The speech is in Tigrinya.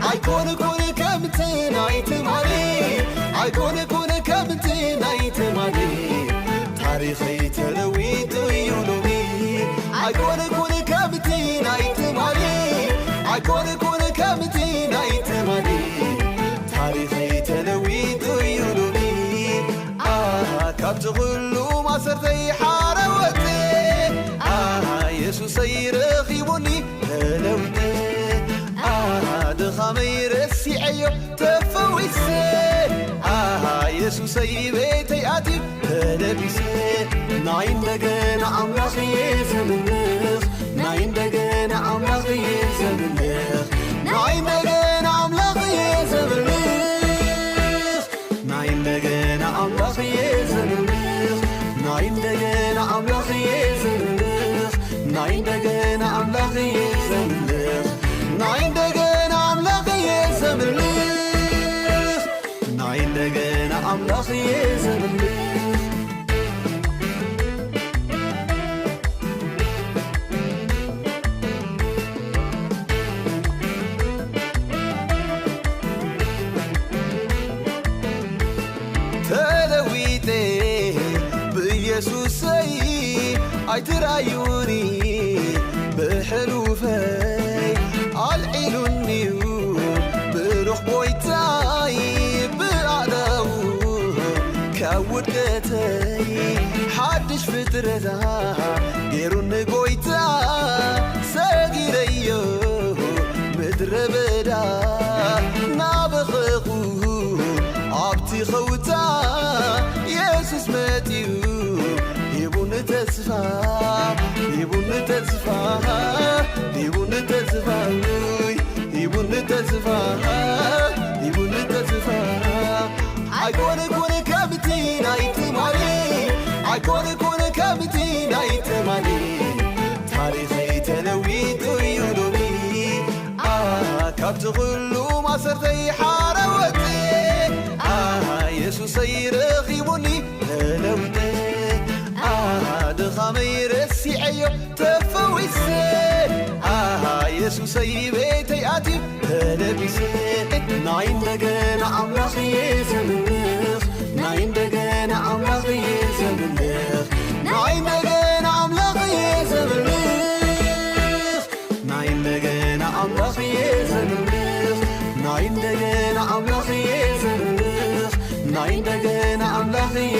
ኣይኮነ ኮነ ከምቲ ናይቲ ማሊ ኣይኮነ ኮነ ከምቲ ናይቲ ማሊ ታሪኸይ ተለዊጡ እዩ ሎሚ ኣይኮነ ኮነ ከምቲ ናይቲ ማሊ ኣይኮነ ኮነ ከምቲ ናይቲ ማሊ ታሪኸይ ተለዊጡ እዩ ሎሚ ካብቲ ኩሉ ማሰርተይ ሓረወት ኢየሱሰይ ረኺቡኒ ተለዊጠ ድኻመይ ረሲዐዮ ተፈዊሰ ኢየሱሰይ ቤተይ ኣትዩ ተለቢሰ ናይ እንደገና ኣምላኽየ ዘምልኽ ናይ እንደገና ኣምላኽየ ዘምልኽ ናይ እንደገና ኣምላኽየ ዘምልኽ ናይ እንደገና ኣምላኽየ ዘምልኽ ናይ እንደገና ኣምላኽየ ዘምልኽ ናይ እንደገና ኣምላኽየ ዘምልኽ ናይ እንደገና ኣምላኽየ ዘምልኽ ናይ እንደገና ኣምላኽየ ዘምልኽ ተለዊጤ ብኢየሱሰይ ኣይትራዩኒ ብሕሉፈይ ኣልዒሉኒዩ ብሩኽ ጐይታይ ብኣእዳው ካብ ውድቀተይ ሓድሽ ፍጥረታ ገይሩኒ ጐይታ ሰጊረዮ ምድረ በዳ ናበኸኹ ኣብቲ ኸውታ ኢየሱስ መጢዩ ሂቡኒ ተስፋ ሂቡኒ ተስፋ ሂቡኒ ተስፋ ሂቡኒ ተስፋ ሂቡኒ ተስፋ ኣይኮነ ኮነ ከምቲ ናይቲ ማሊ ኣይኮነ ኮነ ከምቲ ናይቲ ማሊ ታሪኸይ ተለዊጡ እዩ ሎሚ ካብቲ ኩሉ ማሰርተይ ሓረወት ኢየሱሰይ ረኺቡኒ ተለዊጠ ድኻመይ ረሲዐዮ ተፈዊሰ ኢየሱሰይ ቤተይ ኣትዩ ተለቢሰ ናይ እንደገና ኣምላኽየ ዘምልኽ ናይ እንደገና ኣምላኽየ ዘምልኽ ናይ እንደገና ኣምላኽየ ዘምልኽ ናይ እንደገና ኣምላኽየ ዘምልኽ ናይ እንደገና ኣምላኽየ ዘምልኽ ናይ እንደገና ኣምላኽየ